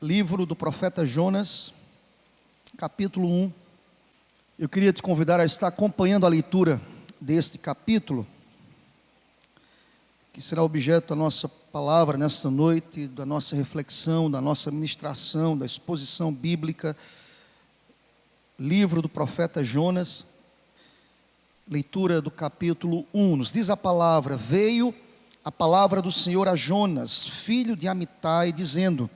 Livro do profeta Jonas, capítulo 1. Eu queria te convidar a estar acompanhando a leitura deste capítulo, que será objeto da nossa palavra nesta noite, da nossa reflexão, da nossa ministração, da exposição bíblica. Livro do profeta Jonas, leitura do capítulo 1. Nos diz a palavra: veio a palavra do Senhor a Jonas, filho de Amitai, dizendo: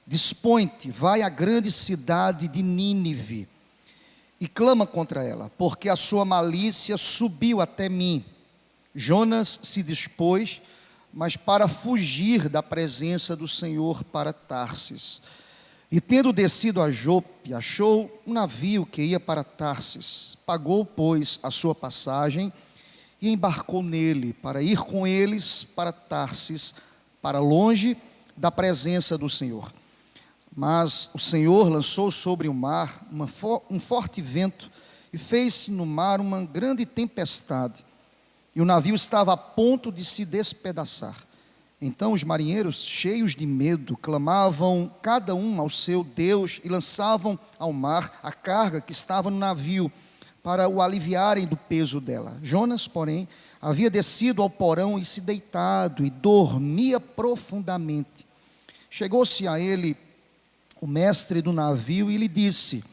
dispõe-te, vai à grande cidade de Nínive e clama contra ela, porque a sua malícia subiu até mim. Jonas se dispôs, mas para fugir da presença do Senhor para Tarsis. E tendo descido a Jope, achou um navio que ia para Tarsis. Pagou, pois, a sua passagem e embarcou nele, para ir com eles para Tarsis, para longe da presença do Senhor. Mas o Senhor lançou sobre o mar um forte vento e fez-se no mar uma grande tempestade, e o navio estava a ponto de se despedaçar. Então os marinheiros, cheios de medo, clamavam cada um ao seu Deus e lançavam ao mar a carga que estava no navio, para o aliviarem do peso dela. Jonas, porém, havia descido ao porão e se deitado, e dormia profundamente. Chegou-se a ele o mestre do navio e lhe disse: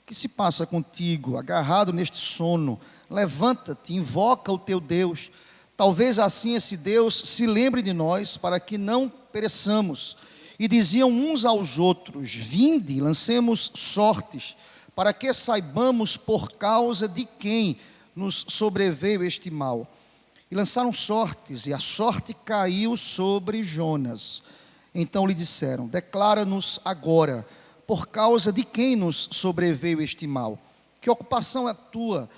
que se passa contigo, agarrado neste sono? Levanta-te, invoca o teu Deus. Talvez assim esse Deus se lembre de nós, para que não pereçamos. E diziam uns aos outros: vinde, lancemos sortes, para que saibamos por causa de quem nos sobreveio este mal. E lançaram sortes, e a sorte caiu sobre Jonas. Então lhe disseram: declara-nos agora, por causa de quem nos sobreveio este mal? Que ocupação é a tua?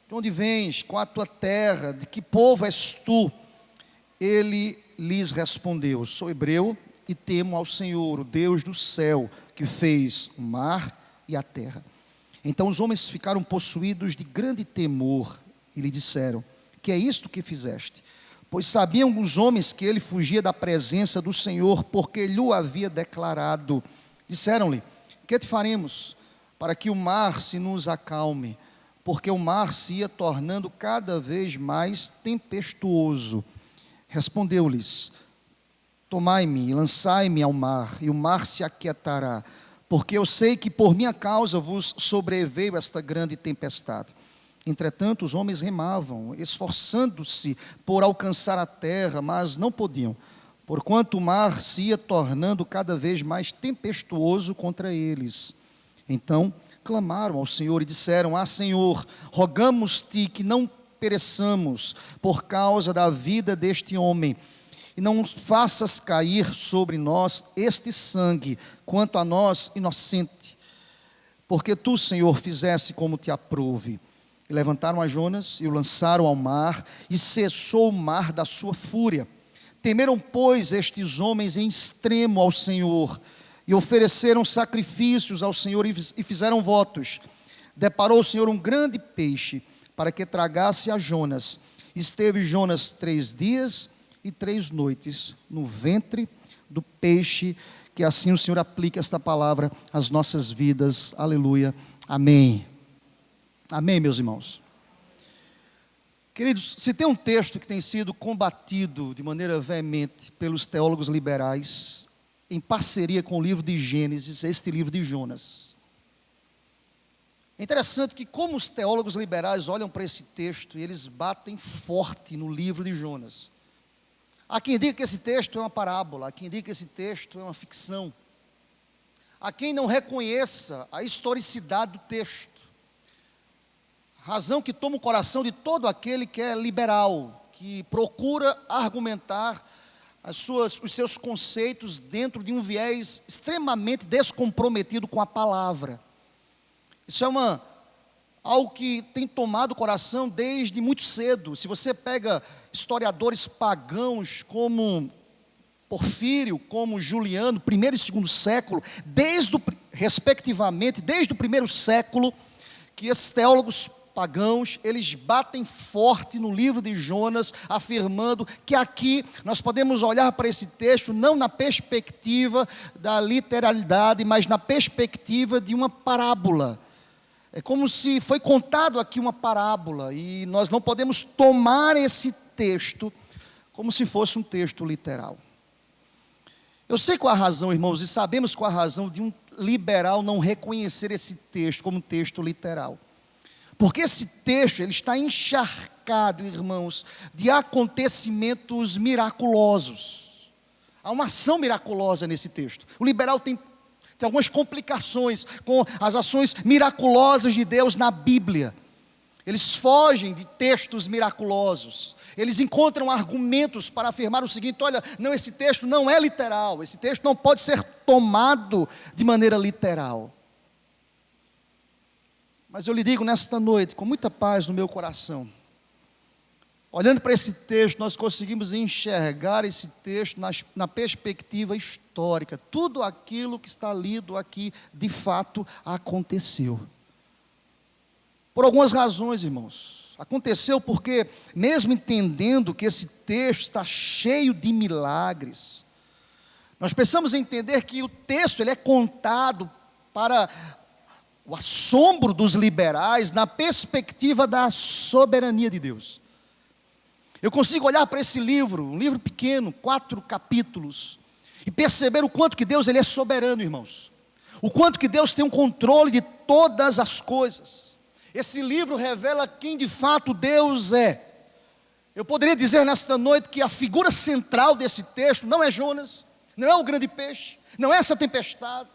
De onde vens? Qual a tua terra? De que povo és tu? Ele lhes respondeu: sou hebreu e temo ao Senhor, o Deus do céu, que fez o mar e a terra. Então os homens ficaram possuídos de grande temor e lhe disseram: que é isto que fizeste? Pois sabiam os homens que ele fugia da presença do Senhor, porque lhe o havia declarado. Disseram-lhe: que te faremos para que o mar se nos acalme? Porque o mar se ia tornando cada vez mais tempestuoso. Respondeu-lhes: tomai-me e lançai-me ao mar, e o mar se aquietará, porque eu sei que por minha causa vos sobreveio esta grande tempestade. Entretanto, os homens remavam, esforçando-se por alcançar a terra, mas não podiam, porquanto o mar se ia tornando cada vez mais tempestuoso contra eles. Então clamaram ao Senhor e disseram: ah, Senhor, rogamos-te que não pereçamos por causa da vida deste homem, e não faças cair sobre nós este sangue, quanto a nós inocente, porque tu, Senhor, fizeste como te aprouve. E levantaram a Jonas e o lançaram ao mar, e cessou o mar da sua fúria. Temeram, pois, estes homens em extremo ao Senhor, e ofereceram sacrifícios ao Senhor e fizeram votos. Deparou o Senhor um grande peixe, para que tragasse a Jonas. Esteve Jonas 3 dias e 3 noites no ventre do peixe. Que assim o Senhor aplique esta palavra às nossas vidas. Aleluia. Amém. Amém, meus irmãos. Queridos, se tem um texto que tem sido combatido de maneira veemente pelos teólogos liberais, em parceria com o livro de Gênesis, é este livro de Jonas. É interessante que, como os teólogos liberais olham para esse texto, e eles batem forte no livro de Jonas. Há quem diga que esse texto é uma parábola, há quem diga que esse texto é uma ficção. Há quem não reconheça a historicidade do texto. Razão que toma o coração de todo aquele que é liberal, que procura argumentar os seus conceitos dentro de um viés extremamente descomprometido com a palavra. Isso é algo que tem tomado o coração desde muito cedo. Se você pega historiadores pagãos como Porfírio, como Juliano, primeiro e segundo século, respectivamente, desde o primeiro século, que esses teólogos pagãos, eles batem forte no livro de Jonas, afirmando que aqui nós podemos olhar para esse texto não na perspectiva da literalidade, mas na perspectiva de uma parábola. É como se foi contado aqui uma parábola, e nós não podemos tomar esse texto como se fosse um texto literal. Eu sei qual a razão, irmãos, e sabemos qual a razão de um liberal não reconhecer esse texto como um texto literal. Porque esse texto, ele está encharcado, irmãos, de acontecimentos miraculosos. Há uma ação miraculosa nesse texto. O liberal tem algumas complicações com as ações miraculosas de Deus na Bíblia. Eles fogem de textos miraculosos. Eles encontram argumentos para afirmar o seguinte: olha, não, esse texto não é literal. Esse texto não pode ser tomado de maneira literal. Mas eu lhe digo nesta noite, com muita paz no meu coração, olhando para esse texto, nós conseguimos enxergar esse texto na perspectiva histórica. Tudo aquilo que está lido aqui, de fato, aconteceu. Por algumas razões, irmãos. Aconteceu porque, mesmo entendendo que esse texto está cheio de milagres, nós precisamos entender que o texto ele é contado para o assombro dos liberais na perspectiva da soberania de Deus. Eu consigo olhar para esse livro, um livro pequeno, 4 capítulos, e perceber o quanto que Deus ele é soberano, irmãos. O quanto que Deus tem um controle de todas as coisas. Esse livro revela quem de fato Deus é. Eu poderia dizer nesta noite que a figura central desse texto não é Jonas, não é o grande peixe, não é essa tempestade,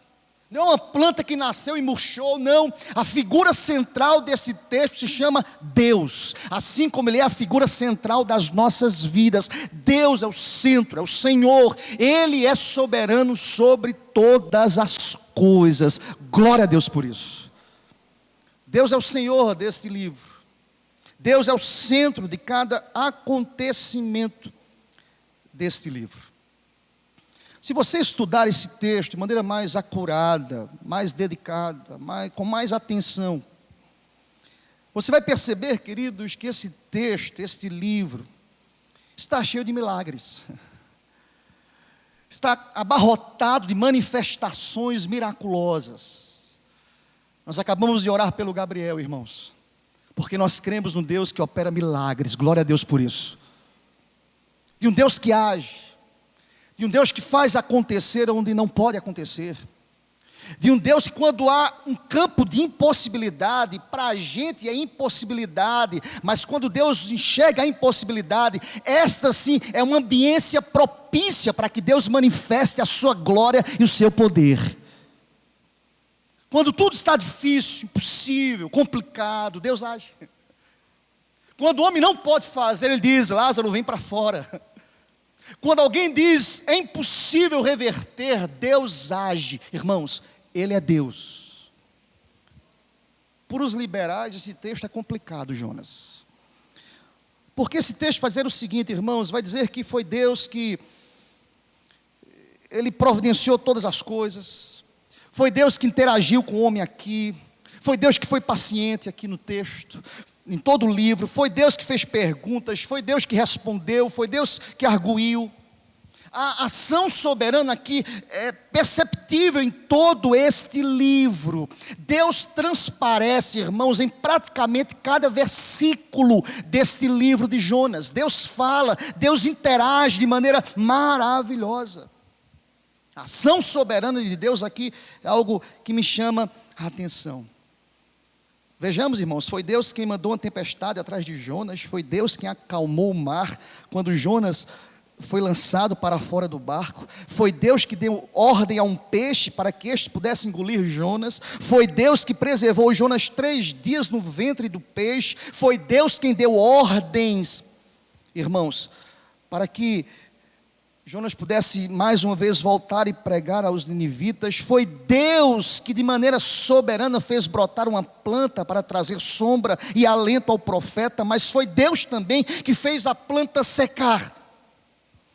não é uma planta que nasceu e murchou, não. A figura central desse texto se chama Deus, assim como Ele é a figura central das nossas vidas. Deus é o centro, é o Senhor, Ele é soberano sobre todas as coisas. Glória a Deus por isso. Deus é o Senhor deste livro. Deus é o centro de cada acontecimento deste livro. Se você estudar esse texto de maneira mais acurada, mais dedicada, com mais atenção, você vai perceber, queridos, que esse texto, este livro, está cheio de milagres. Está abarrotado de manifestações miraculosas. Nós acabamos de orar pelo Gabriel, irmãos, porque nós cremos num Deus que opera milagres. Glória a Deus por isso. De um Deus que age, de um Deus que faz acontecer onde não pode acontecer, de um Deus que, quando há um campo de impossibilidade, para a gente é impossibilidade, mas quando Deus enxerga a impossibilidade, esta sim é uma ambiência propícia para que Deus manifeste a sua glória e o seu poder. Quando tudo está difícil, impossível, complicado, Deus age. Quando o homem não pode fazer, Ele diz: Lázaro, vem para fora. Quando alguém diz, é impossível reverter, Deus age. Irmãos, Ele é Deus. Para os liberais, esse texto é complicado, Jonas. Porque esse texto vai dizer o seguinte, irmãos, vai dizer que foi Deus que Ele providenciou todas as coisas. Foi Deus que interagiu com o homem aqui. Foi Deus que foi paciente aqui no texto, em todo o livro. Foi Deus que fez perguntas, foi Deus que respondeu, foi Deus que arguiu. A ação soberana aqui é perceptível em todo este livro. Deus transparece, irmãos, em praticamente cada versículo deste livro de Jonas. Deus fala, Deus interage de maneira maravilhosa. A ação soberana de Deus aqui é algo que me chama a atenção. Vejamos, irmãos, foi Deus quem mandou uma tempestade atrás de Jonas, foi Deus quem acalmou o mar quando Jonas foi lançado para fora do barco, foi Deus que deu ordem a um peixe para que este pudesse engolir Jonas, foi Deus que preservou Jonas 3 dias no ventre do peixe, foi Deus quem deu ordens, irmãos, para que Jonas pudesse mais uma vez voltar e pregar aos ninivitas. Foi Deus que de maneira soberana fez brotar uma planta para trazer sombra e alento ao profeta, mas foi Deus também que fez a planta secar.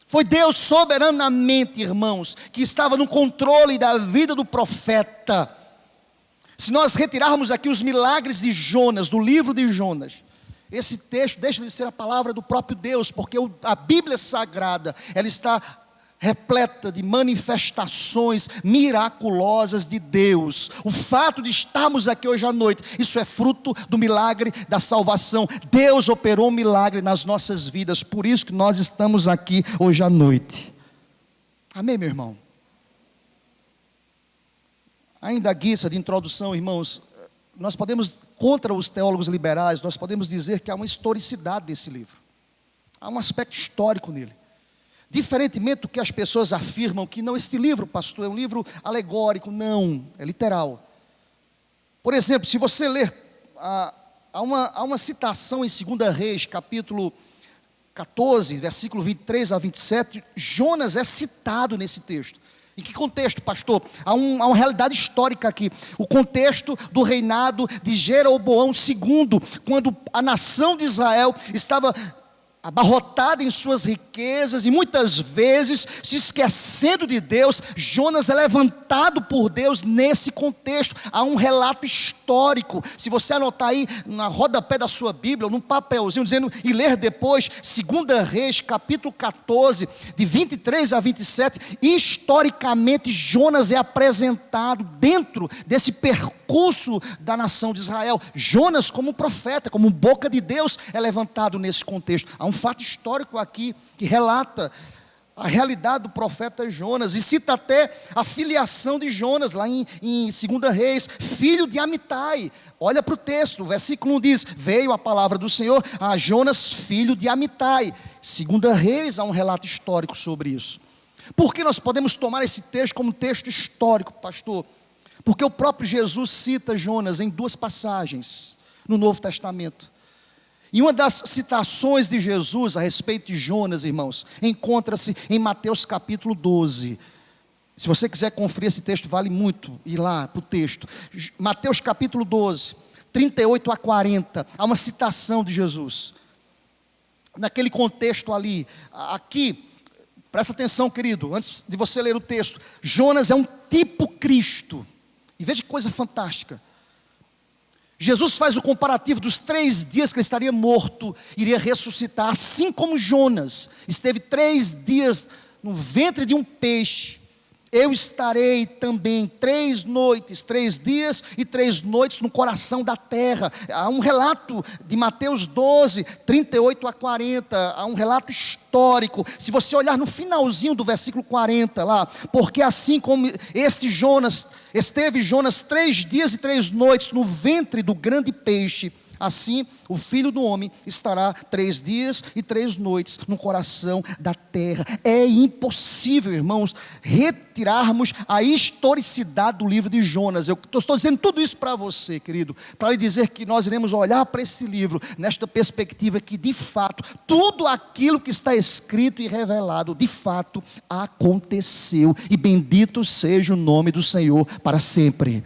Foi Deus soberanamente, irmãos, que estava no controle da vida do profeta. Se nós retirarmos aqui os milagres de Jonas, do livro de Jonas, esse texto deixa de ser a palavra do próprio Deus, porque a Bíblia Sagrada, ela está repleta de manifestações miraculosas de Deus. O fato de estarmos aqui hoje à noite, isso é fruto do milagre da salvação. Deus operou um milagre nas nossas vidas, por isso que nós estamos aqui hoje à noite. Amém, meu irmão? Ainda a guisa de introdução, irmãos, nós podemos, contra os teólogos liberais, nós podemos dizer que há uma historicidade desse livro. Há um aspecto histórico nele. Diferentemente do que as pessoas afirmam, que não, este livro, pastor, é um livro alegórico. Não, é literal. Por exemplo, se você ler, há uma citação em 2 Reis, capítulo 14, versículo 23 a 27, Jonas é citado nesse texto. Em que contexto, pastor? Há uma realidade histórica aqui. O contexto do reinado de Jeroboão II, quando a nação de Israel estava abarrotada em suas riquezas e muitas vezes se esquecendo de Deus. Jonas é levantado por Deus nesse contexto. Há um relato histórico. Se você anotar aí na rodapé da sua Bíblia, num papelzinho dizendo, e ler depois 2 Reis, capítulo 14, de 23 a 27, historicamente Jonas é apresentado dentro desse percurso da nação de Israel. Jonas, como profeta, como boca de Deus, é levantado nesse contexto. Há um fato histórico aqui que relata a realidade do profeta Jonas, e cita até a filiação de Jonas, lá em 2 Reis, filho de Amitai. Olha para o texto, o versículo 1 diz, veio a palavra do Senhor a Jonas, filho de Amitai. 2 Reis, há um relato histórico sobre isso. Por que nós podemos tomar esse texto como texto histórico, pastor? Porque o próprio Jesus cita Jonas em 2 passagens no Novo Testamento. E uma das citações de Jesus a respeito de Jonas, irmãos, encontra-se em Mateus capítulo 12. Se você quiser conferir esse texto, vale muito ir lá para o texto. Mateus capítulo 12, 38 a 40, há uma citação de Jesus. Naquele contexto ali, aqui, presta atenção, querido, antes de você ler o texto, Jonas é um tipo Cristo. E veja que coisa fantástica. Jesus faz o comparativo dos 3 dias que ele estaria morto, iria ressuscitar, assim como Jonas esteve 3 dias no ventre de um peixe. Eu estarei também 3 noites, 3 dias e 3 noites no coração da terra. Há um relato de Mateus 12, 38 a 40, há um relato histórico. Se você olhar no finalzinho do versículo 40 lá, porque assim como esteve Jonas 3 dias e 3 noites no ventre do grande peixe, assim o Filho do Homem estará 3 dias e 3 noites no coração da terra. É impossível, irmãos, retirarmos a historicidade do livro de Jonas. Eu estou dizendo tudo isso para você, querido, para lhe dizer que nós iremos olhar para esse livro nesta perspectiva que, de fato, tudo aquilo que está escrito e revelado, de fato, aconteceu. E bendito seja o nome do Senhor para sempre.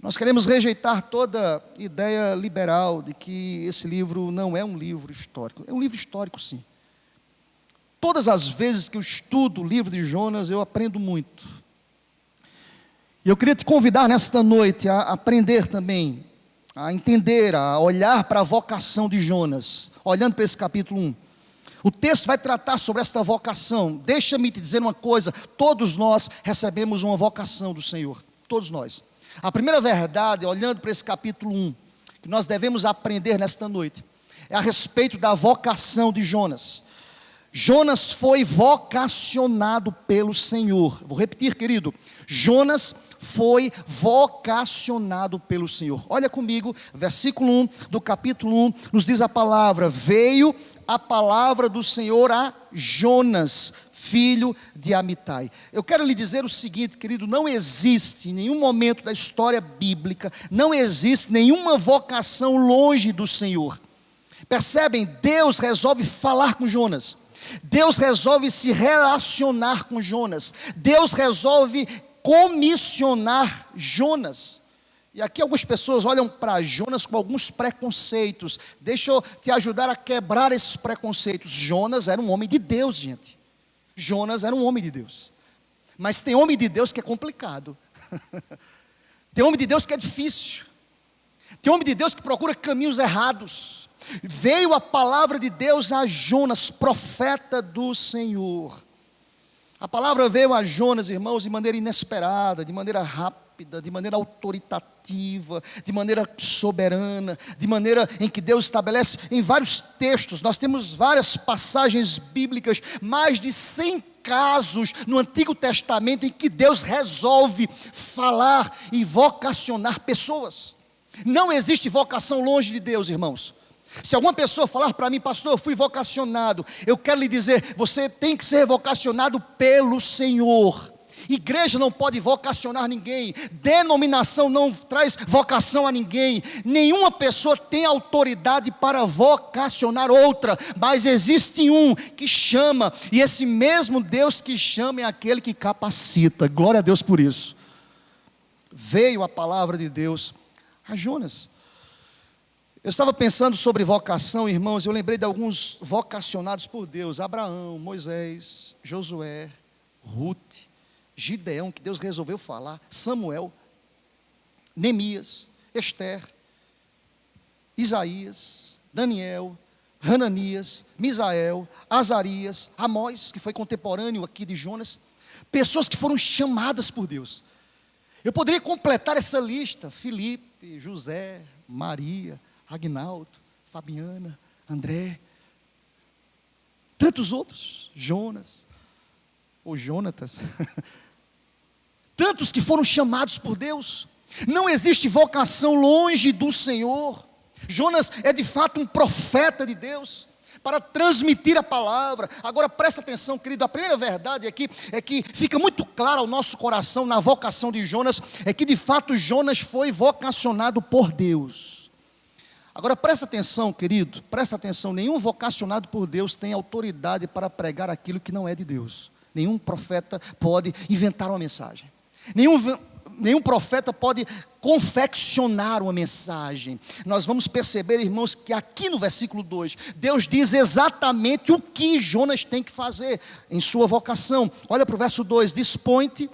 Nós queremos rejeitar toda ideia liberal de que esse livro não é um livro histórico. É um livro histórico, sim. Todas as vezes que eu estudo o livro de Jonas, eu aprendo muito. E eu queria te convidar nesta noite a aprender também, a entender, a olhar para a vocação de Jonas, olhando para esse capítulo 1. O texto vai tratar sobre esta vocação. Deixa-me te dizer uma coisa, todos nós recebemos uma vocação do Senhor, todos nós. A primeira verdade, olhando para esse capítulo 1, que nós devemos aprender nesta noite, é a respeito da vocação de Jonas. Jonas foi vocacionado pelo Senhor. Vou repetir, querido. Jonas foi vocacionado pelo Senhor. Olha comigo, versículo 1 do capítulo 1, nos diz a palavra, veio a palavra do Senhor a Jonas, filho de Amitai. Eu quero lhe dizer o seguinte, querido, não existe em nenhum momento da história bíblica, não existe nenhuma vocação longe do Senhor. Percebem? Deus resolve falar com Jonas, Deus resolve se relacionar com Jonas, Deus resolve comissionar Jonas. E aqui algumas pessoas olham para Jonas com alguns preconceitos. Deixa eu te ajudar a quebrar esses preconceitos. Jonas era um homem de Deus, gente. Jonas era um homem de Deus. Mas tem homem de Deus que é complicado. Tem homem de Deus que é difícil. Tem homem de Deus que procura caminhos errados. Veio a palavra de Deus a Jonas, profeta do Senhor. A palavra veio a Jonas, irmãos, de maneira inesperada, de maneira rápida, de maneira autoritativa, de maneira soberana, de maneira em que Deus estabelece em vários textos. Nós temos várias passagens bíblicas, mais de 100 casos no Antigo Testamento em que Deus resolve falar e vocacionar pessoas. Não existe vocação longe de Deus, irmãos. Se alguma pessoa falar para mim, pastor, eu fui vocacionado, eu quero lhe dizer, você tem que ser vocacionado pelo Senhor. Igreja não pode vocacionar ninguém, denominação não traz vocação a ninguém, nenhuma pessoa tem autoridade para vocacionar outra, mas existe um que chama, e esse mesmo Deus que chama é aquele que capacita. Glória a Deus por isso. Veio a palavra de Deus a Jonas. Eu estava pensando sobre vocação, irmãos, eu lembrei de alguns vocacionados por Deus: Abraão, Moisés, Josué, Ruth, Gideão, que Deus resolveu falar, Samuel, Neemias, Esther, Isaías, Daniel, Hananias, Misael, Azarias, Amós, que foi contemporâneo aqui de Jonas, pessoas que foram chamadas por Deus. Eu poderia completar essa lista: Filipe, José, Maria, Agnaldo, Fabiana, André, tantos outros, Jonas, ou Jonatas, tantos que foram chamados por Deus. Não existe vocação longe do Senhor. Jonas é de fato um profeta de Deus, para transmitir a palavra. Agora presta atenção, querido, a primeira verdade aqui é que fica muito claro ao nosso coração na vocação de Jonas, é que de fato Jonas foi vocacionado por Deus. Agora presta atenção, querido, presta atenção, nenhum vocacionado por Deus tem autoridade para pregar aquilo que não é de Deus. Nenhum profeta pode inventar uma mensagem, nenhum profeta pode confeccionar uma mensagem. Nós vamos perceber, irmãos, que aqui no versículo 2, Deus diz exatamente o que Jonas tem que fazer em sua vocação. Olha para o verso 2: dispõe-te,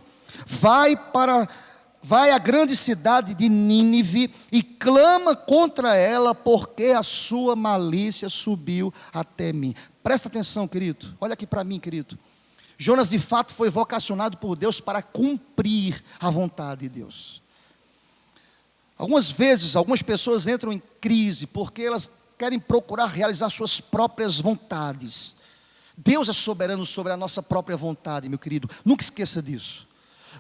vai à grande cidade de Nínive e clama contra ela, porque a sua malícia subiu até mim. Presta atenção, querido, olha aqui para mim, querido. Jonas de fato foi vocacionado por Deus para cumprir a vontade de Deus. Algumas vezes, algumas pessoas entram em crise porque elas querem procurar realizar suas próprias vontades. Deus é soberano sobre a nossa própria vontade, meu querido, nunca esqueça disso.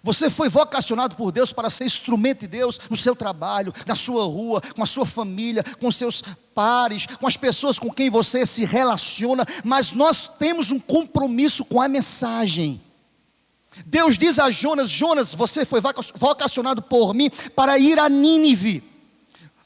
Você foi vocacionado por Deus para ser instrumento de Deus no seu trabalho, na sua rua, com a sua família, com seus pares, com as pessoas com quem você se relaciona, mas nós temos um compromisso com a mensagem. Deus diz a Jonas: Jonas, você foi vocacionado por mim para ir a Nínive.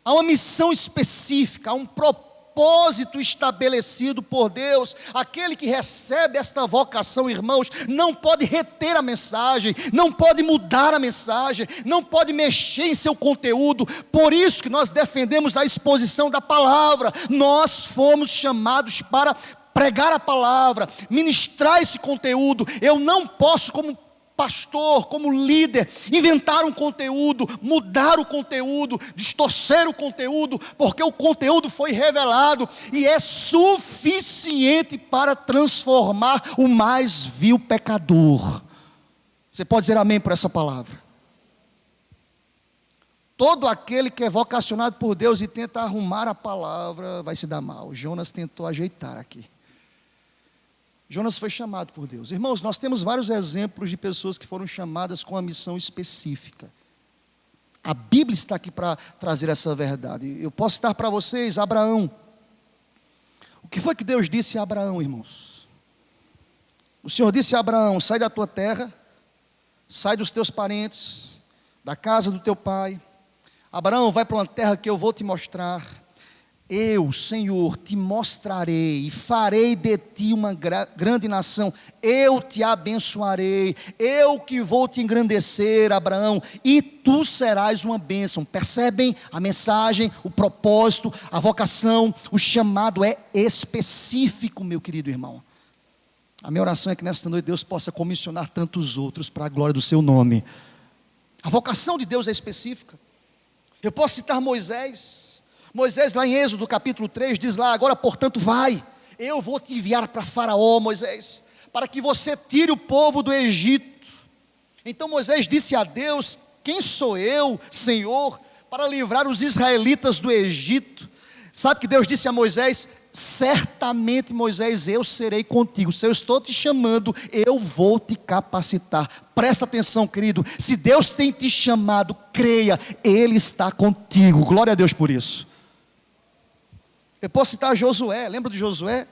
Há uma missão específica, há um propósito estabelecido por Deus. Aquele que recebe esta vocação, irmãos, não pode reter a mensagem, não pode mudar a mensagem, não pode mexer em seu conteúdo. Por isso que nós defendemos a exposição da palavra. Nós fomos chamados para pregar a palavra, ministrar esse conteúdo. Eu não posso, como pastor, como líder, inventar um conteúdo, mudar o conteúdo, distorcer o conteúdo, porque o conteúdo foi revelado e é suficiente para transformar o mais vil pecador. Você pode dizer amém por essa palavra? Todo aquele que é vocacionado por Deus e tenta arrumar a palavra vai se dar mal. Jonas tentou ajeitar aqui. Jonas foi chamado por Deus. Irmãos, nós temos vários exemplos de pessoas que foram chamadas com uma missão específica. A Bíblia está aqui para trazer essa verdade. Eu posso citar para vocês Abraão. O que foi que Deus disse a Abraão, irmãos? O Senhor disse a Abraão: sai da tua terra, sai dos teus parentes, da casa do teu pai. Abraão, vai para uma terra que eu vou te mostrar. Eu, Senhor, te mostrarei e farei de ti uma grande nação. Eu te abençoarei. Eu que vou te engrandecer, Abraão, e tu serás uma bênção. Percebem a mensagem, o propósito, a vocação, o chamado é específico, meu querido irmão. A minha oração é que nesta noite Deus possa comissionar tantos outros para a glória do seu nome. A vocação de Deus é específica. Eu posso citar Moisés. Moisés lá em Êxodo capítulo 3 diz lá: agora portanto vai, eu vou te enviar para Faraó, Moisés, para que você tire o povo do Egito. Então Moisés disse a Deus: quem sou eu, Senhor, para livrar os israelitas do Egito? Sabe que Deus disse a Moisés: certamente, Moisés, eu serei contigo. Se eu estou te chamando, eu vou te capacitar. Presta atenção, querido, se Deus tem te chamado, creia, Ele está contigo. Glória a Deus por isso. Eu posso citar Josué. Lembra de Josué?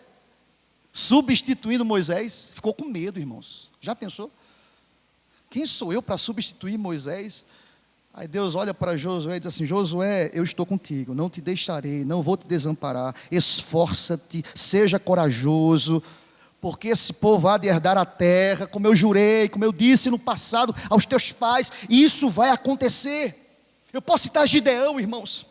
Substituindo Moisés. Ficou com medo, irmãos. Já pensou? Quem sou eu para substituir Moisés? Aí Deus olha para Josué e diz assim: Josué, eu estou contigo, não te deixarei, não vou te desamparar, esforça-te, seja corajoso, porque esse povo há de herdar a terra, como eu jurei, como eu disse no passado aos teus pais, e isso vai acontecer. Eu posso citar Gideão, irmãos,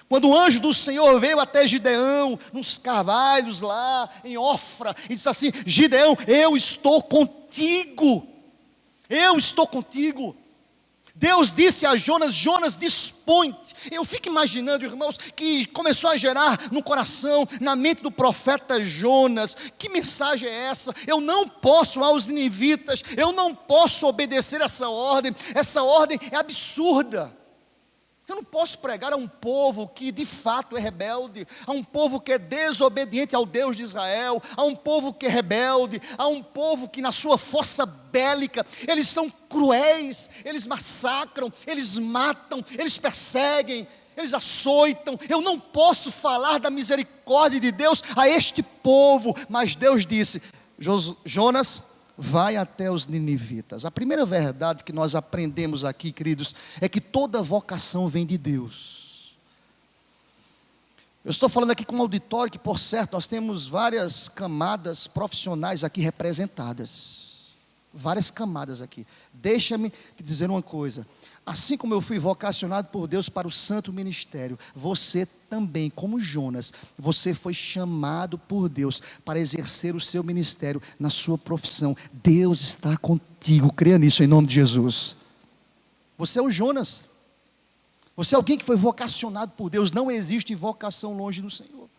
quando o anjo do Senhor veio até Gideão, nos carvalhos lá, em Ofra, e disse assim: Gideão, eu estou contigo, eu estou contigo. Deus disse a Jonas: Jonas, dispõe-te. Eu fico imaginando, irmãos, que começou a gerar no coração, na mente do profeta Jonas: que mensagem é essa? Eu não posso aos ninivitas, eu não posso obedecer essa ordem é absurda. Eu não posso pregar a um povo que de fato é rebelde, a um povo que é desobediente ao Deus de Israel, a um povo que é rebelde, a um povo que na sua força bélica, eles são cruéis, eles massacram, eles matam, eles perseguem, eles açoitam. Eu não posso falar da misericórdia de Deus a este povo, mas Deus disse: Jonas, vai até os ninivitas. A primeira verdade que nós aprendemos aqui, queridos, é que toda vocação vem de Deus. Eu estou falando aqui com um auditório que, por certo, nós temos várias camadas profissionais aqui representadas. Várias camadas aqui. Deixa-me te dizer uma coisa: assim como eu fui vocacionado por Deus para o santo ministério, você também, como Jonas, você foi chamado por Deus para exercer o seu ministério na sua profissão. Deus está contigo, creia nisso em nome de Jesus. Você é o Jonas, você é alguém que foi vocacionado por Deus. Não existe vocação longe do Senhor.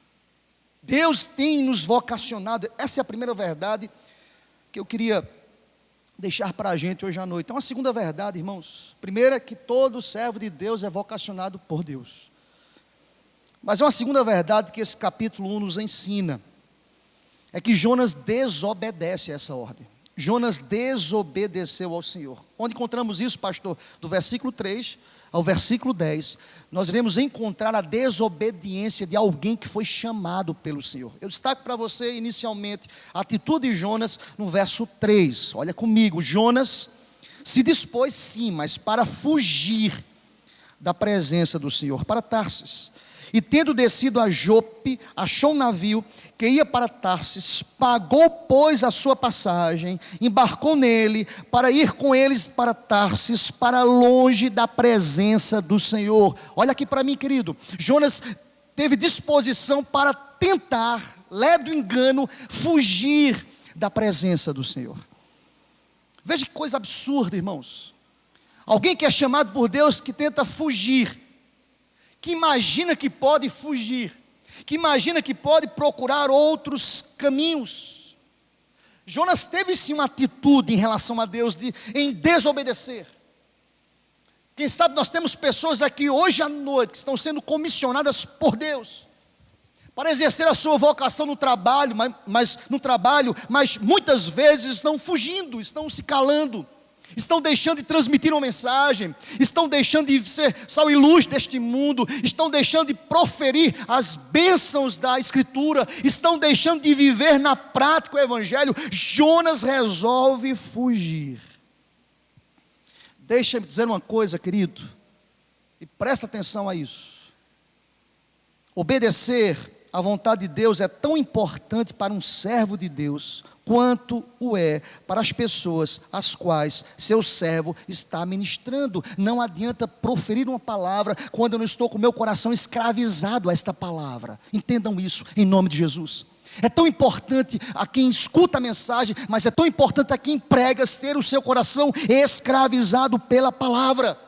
Deus tem nos vocacionado. Essa é a primeira verdade que eu queria deixar para a gente hoje à noite. Então, a segunda verdade, irmãos: primeiro é que todo servo de Deus é vocacionado por Deus. Mas é uma segunda verdade que esse capítulo 1 nos ensina, é que Jonas desobedece a essa ordem. Jonas desobedeceu ao Senhor. Onde encontramos isso, pastor? Do versículo 3 ao versículo 10, nós iremos encontrar a desobediência de alguém que foi chamado pelo Senhor. Eu destaco para você inicialmente a atitude de Jonas no verso 3. Olha comigo: Jonas se dispôs sim, mas para fugir da presença do Senhor, para Tarsis. E tendo descido a Jope, achou um navio que ia para Tarsis, pagou, pois, a sua passagem, embarcou nele, para ir com eles para Tarsis, para longe da presença do Senhor. Olha aqui para mim, querido. Jonas teve disposição para tentar, ledo engano, fugir da presença do Senhor. Veja que coisa absurda, irmãos. Alguém que é chamado por Deus, que tenta fugir, que imagina que pode fugir, que imagina que pode procurar outros caminhos. Jonas teve sim uma atitude em relação a Deus, em desobedecer. Quem sabe nós temos pessoas aqui hoje à noite que estão sendo comissionadas por Deus para exercer a sua vocação no trabalho, mas muitas vezes estão fugindo, estão se calando, estão deixando de transmitir uma mensagem, estão deixando de ser sal e luz deste mundo, estão deixando de proferir as bênçãos da Escritura, estão deixando de viver na prática o Evangelho. Jonas resolve fugir. Deixa-me dizer uma coisa, querido, e presta atenção a isso. Obedecer à vontade de Deus é tão importante para um servo de Deus, quanto o é para as pessoas às quais seu servo está ministrando. Não adianta proferir uma palavra quando eu não estou com meu coração escravizado a esta palavra. Entendam isso em nome de Jesus. É tão importante a quem escuta a mensagem, mas é tão importante a quem prega ter o seu coração escravizado pela palavra.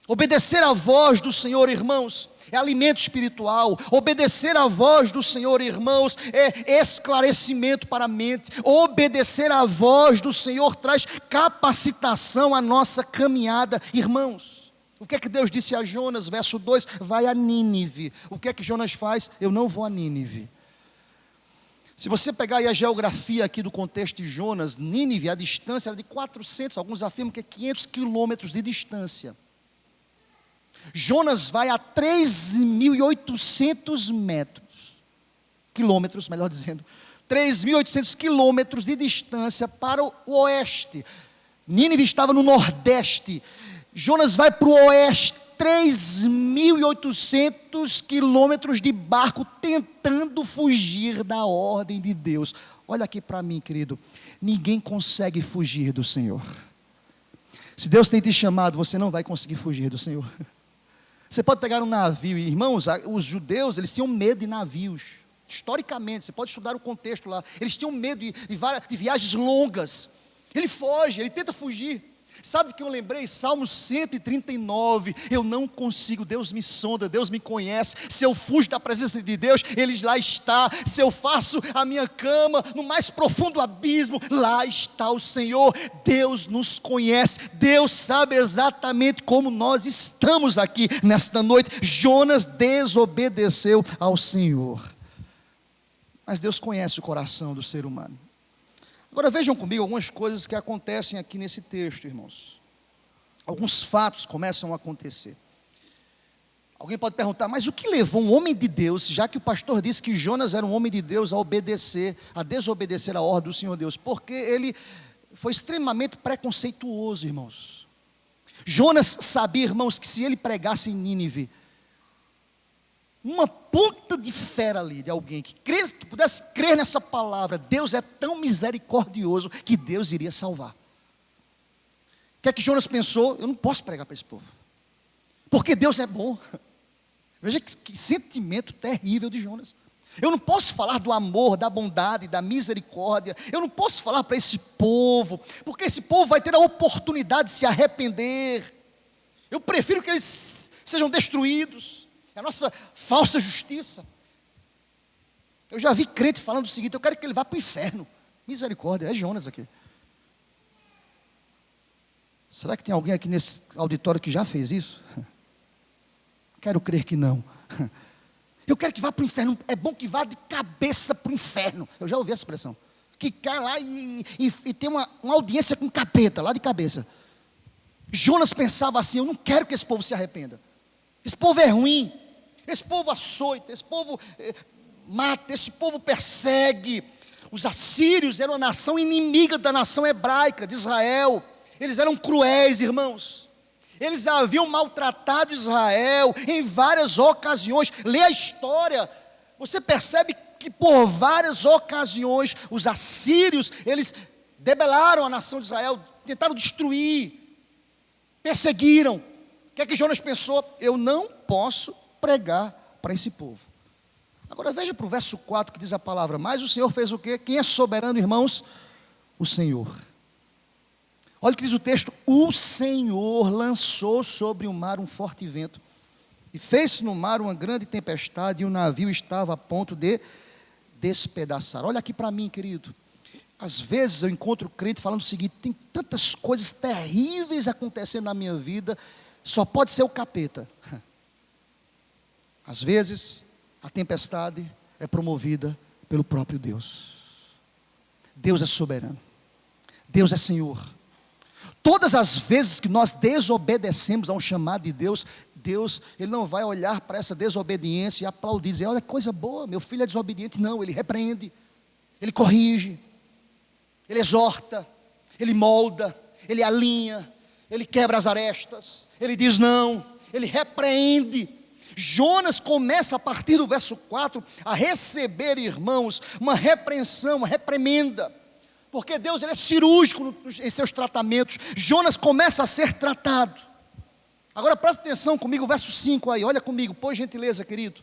Obedecer à voz do Senhor, irmãos, é alimento espiritual. Obedecer à voz do Senhor, irmãos, é esclarecimento para a mente. Obedecer à voz do Senhor traz capacitação à nossa caminhada, irmãos. O que é que Deus disse a Jonas, verso 2? Vai a Nínive. O que é que Jonas faz? Eu não vou a Nínive. Se você pegar aí a geografia aqui do contexto de Jonas, Nínive, a distância era de 400, alguns afirmam que é 500 quilômetros de distância. Jonas vai a 3.800 quilômetros, melhor dizendo, 3.800 quilômetros de distância para o oeste. Nínive estava no nordeste. Jonas vai para o oeste, 3.800 quilômetros de barco, tentando fugir da ordem de Deus. Olha aqui para mim, querido, ninguém consegue fugir do Senhor. Se Deus tem te chamado, você não vai conseguir fugir do Senhor. Você pode pegar um navio, e irmãos, os judeus, eles tinham medo de navios, historicamente, você pode estudar o contexto lá, eles tinham medo de viagens longas, ele foge, ele tenta fugir. Sabe o que eu lembrei? Salmo 139, eu não consigo, Deus me sonda, Deus me conhece, se eu fujo da presença de Deus, Ele lá está, se eu faço a minha cama no mais profundo abismo, lá está o Senhor. Deus nos conhece, Deus sabe exatamente como nós estamos aqui nesta noite. Jonas desobedeceu ao Senhor, mas Deus conhece o coração do ser humano. Agora vejam comigo algumas coisas que acontecem aqui nesse texto, irmãos. Alguns fatos começam a acontecer. Alguém pode perguntar, mas o que levou um homem de Deus, já que o pastor disse que Jonas era um homem de Deus, a desobedecer a ordem do Senhor Deus? Porque ele foi extremamente preconceituoso, irmãos. Jonas sabia, irmãos, que se ele pregasse em Nínive, uma ponta de fera ali, de alguém que pudesse crer nessa palavra, Deus é tão misericordioso que Deus iria salvar. O que é que Jonas pensou? Eu não posso pregar para esse povo, porque Deus é bom. Veja que sentimento terrível de Jonas. Eu não posso falar do amor, da bondade, da misericórdia. Eu não posso falar para esse povo, porque esse povo vai ter a oportunidade de se arrepender. Eu prefiro que eles sejam destruídos. É a nossa falsa justiça. Eu já vi crente falando o seguinte: eu quero que ele vá para o inferno. Misericórdia, é Jonas aqui. Será que tem alguém aqui nesse auditório que já fez isso? Quero crer que não. Eu quero que vá para o inferno. É bom que vá de cabeça para o inferno. Eu já ouvi essa expressão. Que cai lá e tem uma audiência com capeta, lá de cabeça. Jonas pensava assim: eu não quero que esse povo se arrependa. Esse povo é ruim. Esse povo açoita, esse povo mata, esse povo persegue. Os assírios eram a nação inimiga da nação hebraica, de Israel. Eles eram cruéis, irmãos. Eles haviam maltratado Israel em várias ocasiões. Lê a história, você percebe que por várias ocasiões os assírios, eles debelaram a nação de Israel, tentaram destruir, perseguiram. O que é que Jonas pensou? Eu não posso pregar para esse povo. Agora veja para o verso 4 que diz a palavra: mas o Senhor fez o quê? Quem é soberano, irmãos? O Senhor. Olha o que diz o texto: o Senhor lançou sobre o mar um forte vento, e fez-se no mar uma grande tempestade, e o navio estava a ponto de despedaçar. Olha aqui para mim, querido. Às vezes eu encontro crente falando o seguinte: tem tantas coisas terríveis acontecendo na minha vida, só pode ser o capeta. Às vezes a tempestade é promovida pelo próprio Deus. Deus é soberano, Deus é Senhor. Todas as vezes que nós desobedecemos a um chamado de Deus, Deus, Ele não vai olhar para essa desobediência e aplaudir, dizer: olha que coisa boa, meu filho é desobediente. Não, Ele repreende, Ele corrige, Ele exorta, Ele molda, Ele alinha, Ele quebra as arestas, Ele diz não, Ele repreende. Jonas começa a partir do verso 4 a receber, irmãos, uma repreensão, uma reprimenda, porque Deus, Ele é cirúrgico em seus tratamentos. Jonas começa a ser tratado. Agora presta atenção comigo, o verso 5 aí, olha comigo, por gentileza, querido.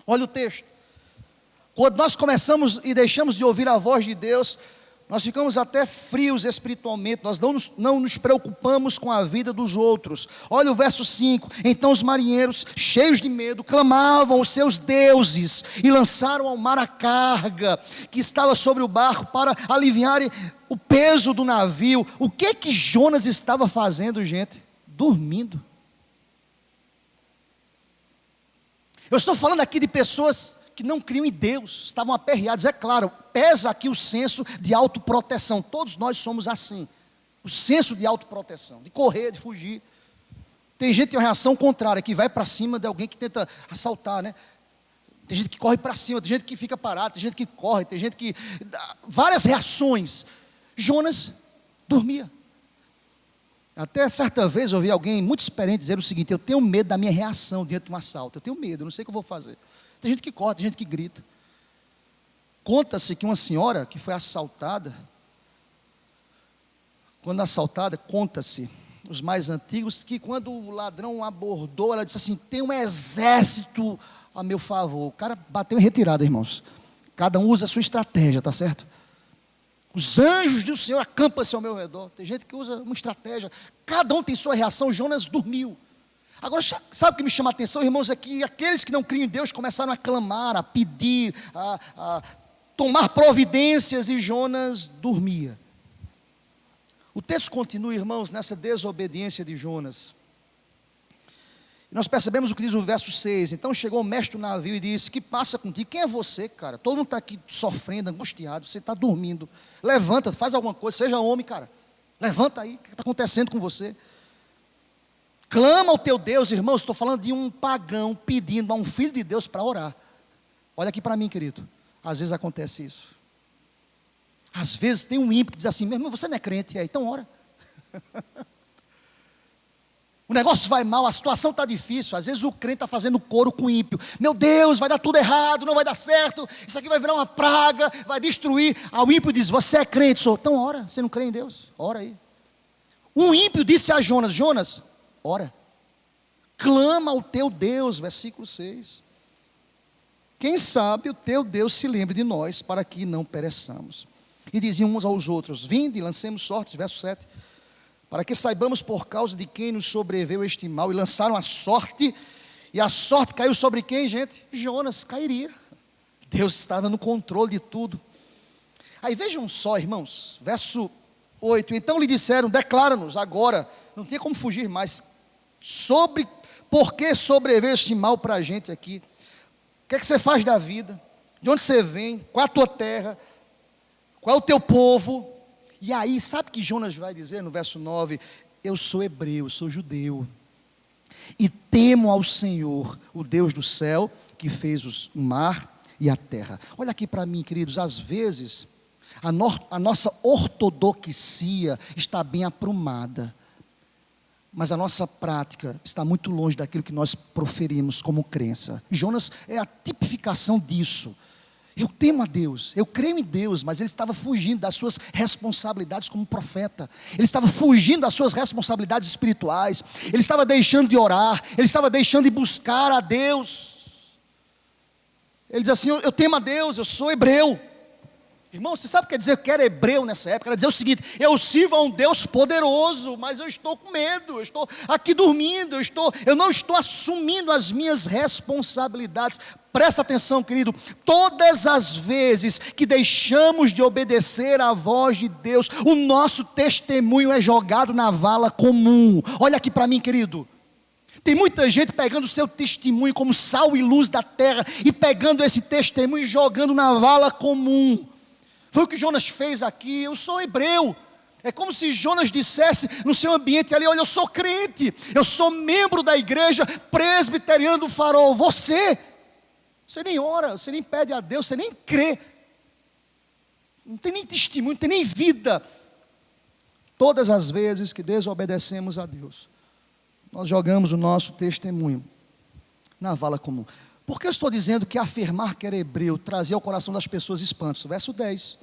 Olha o texto. Quando nós começamos e deixamos de ouvir a voz de Deus, Nós ficamos até frios espiritualmente, nós não nos preocupamos com a vida dos outros. Olha o verso 5: então os marinheiros, cheios de medo, clamavam aos seus deuses e lançaram ao mar a carga que estava sobre o barco para aliviarem o peso do navio. O que Jonas estava fazendo, gente? Dormindo. Eu estou falando aqui de pessoas que não criam em Deus, estavam aperreados. É claro, pesa aqui o senso de autoproteção. Todos nós somos assim. O senso de autoproteção, de correr, de fugir. Tem gente que tem uma reação contrária, que vai para cima de alguém que tenta assaltar, né? Tem gente que corre para cima, tem gente que fica parado, tem gente que corre, tem gente que... várias reações. Jonas dormia. Até certa vez eu ouvi alguém muito experiente dizer o seguinte: eu tenho medo da minha reação diante de um assalto. Eu tenho medo, eu não sei o que eu vou fazer. Tem gente que corre, tem gente que grita. Conta-se que uma senhora que foi assaltada, quando assaltada, conta-se, os mais antigos, que quando o ladrão abordou, ela disse assim: tem um exército a meu favor. O cara bateu em retirada, irmãos. Cada um usa a sua estratégia, tá certo? Os anjos do Senhor acampam-se ao meu redor. Tem gente que usa uma estratégia. Cada um tem sua reação. Jonas dormiu. Agora, sabe o que me chama a atenção, irmãos? É que aqueles que não criam em Deus começaram a clamar, a pedir, a tomar providências, e Jonas dormia. O texto continua, irmãos, nessa desobediência de Jonas. E nós percebemos o que diz o verso 6. Então chegou o mestre do navio e disse: que passa contigo? Quem é você, cara? Todo mundo está aqui sofrendo, angustiado, você está dormindo. Levanta, faz alguma coisa, seja homem, cara. Levanta aí, o que está acontecendo com você? Clama ao teu Deus, irmãos. Estou falando de um pagão pedindo a um filho de Deus para orar. Olha aqui para mim, querido. Às vezes acontece isso. Às vezes tem um ímpio que diz assim: meu irmão, você não é crente, então ora. O negócio vai mal, a situação está difícil. Às vezes o crente está fazendo coro com o ímpio. Meu Deus, vai dar tudo errado, não vai dar certo. Isso aqui vai virar uma praga, vai destruir. Aí o ímpio diz: você é crente, sou. Então ora, você não crê em Deus? Ora aí. Um ímpio disse a Jonas: Jonas, ora, clama ao teu Deus, versículo 6. Quem sabe o teu Deus se lembre de nós, para que não pereçamos. E diziam uns aos outros: vinde, lancemos sortes, verso 7, para que saibamos por causa de quem nos sobreveio este mal. E lançaram a sorte, e a sorte caiu sobre quem, gente? Jonas cairia. Deus estava no controle de tudo. Aí vejam só, irmãos, verso 8: então lhe disseram: declara-nos agora, não tinha como fugir mais, sobre por que sobreveio este mal para a gente aqui. O que é que você faz da vida? De onde você vem? Qual é a tua terra? Qual é o teu povo? E aí, sabe o que Jonas vai dizer no verso 9? Eu sou hebreu, sou judeu, e temo ao Senhor, o Deus do céu, que fez o mar e a terra. Olha aqui para mim, queridos, às vezes a nossa ortodoxia está bem aprumada, mas a nossa prática está muito longe daquilo que nós proferimos como crença. Jonas é a tipificação disso. Eu temo a Deus, eu creio em Deus, mas ele estava fugindo das suas responsabilidades como profeta. Ele estava fugindo das suas responsabilidades espirituais. Ele estava deixando de orar, ele estava deixando de buscar a Deus. Ele diz assim: eu temo a Deus, eu sou hebreu. Irmão, você sabe o que quer dizer que era hebreu nessa época? Quer dizer o seguinte: eu sirvo a um Deus poderoso, mas eu estou com medo, eu estou aqui dormindo, eu não estou assumindo as minhas responsabilidades. Presta atenção, querido, todas as vezes que deixamos de obedecer à voz de Deus, o nosso testemunho é jogado na vala comum. Olha aqui para mim, querido. Tem muita gente pegando o seu testemunho como sal e luz da terra, e pegando esse testemunho e jogando na vala comum. Foi o que Jonas fez aqui. Eu sou hebreu. É como se Jonas dissesse no seu ambiente ali: olha, eu sou crente, eu sou membro da igreja presbiteriana do Farol. Você nem ora, você nem pede a Deus, você nem crê, não tem nem testemunho, não tem nem vida. Todas as vezes que desobedecemos a Deus, nós jogamos o nosso testemunho na vala comum. Por que eu estou dizendo que afirmar que era hebreu trazia ao coração das pessoas espantos? Verso 10.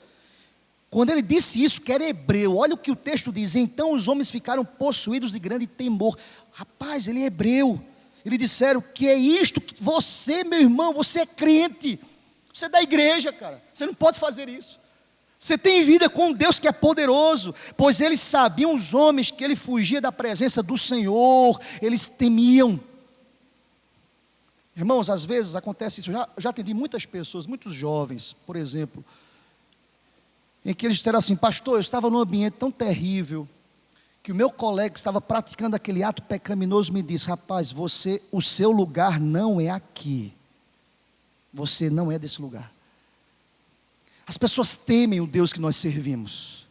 Quando ele disse isso, que era hebreu, olha o que o texto diz: então os homens ficaram possuídos de grande temor. Rapaz, ele é hebreu. Eles disseram: que é isto? Você, meu irmão, você é crente, você é da igreja, cara, você não pode fazer isso. Você tem vida com um Deus que é poderoso, pois eles sabiam, os homens, que ele fugia da presença do Senhor, eles temiam. Irmãos, às vezes acontece isso, eu já atendi muitas pessoas, muitos jovens, por exemplo, em que eles disseram assim: pastor, eu estava num ambiente tão terrível, que o meu colega que estava praticando aquele ato pecaminoso me disse: rapaz, o seu lugar não é aqui, você não é desse lugar. As pessoas temem o Deus que nós servimos.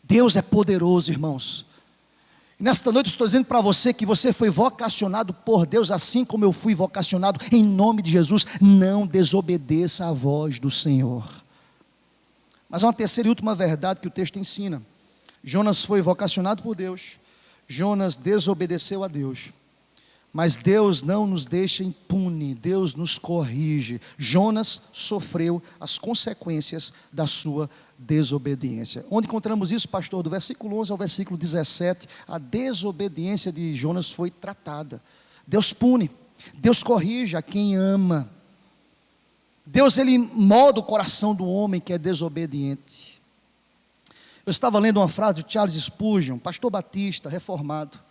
Deus é poderoso, irmãos. E nesta noite estou dizendo para você que você foi vocacionado por Deus, assim como eu fui vocacionado, em nome de Jesus. Não desobedeça a voz do Senhor. Mas há uma terceira e última verdade que o texto ensina. Jonas foi vocacionado por Deus, Jonas desobedeceu a Deus, mas Deus não nos deixa impune, Deus nos corrige. Jonas sofreu as consequências da sua desobediência. Onde encontramos isso, pastor? Do versículo 11 ao versículo 17, a desobediência de Jonas foi tratada. Deus pune, Deus corrige a quem ama. Deus, ele molda o coração do homem que é desobediente. Eu estava lendo uma frase de Charles Spurgeon, pastor batista, reformado.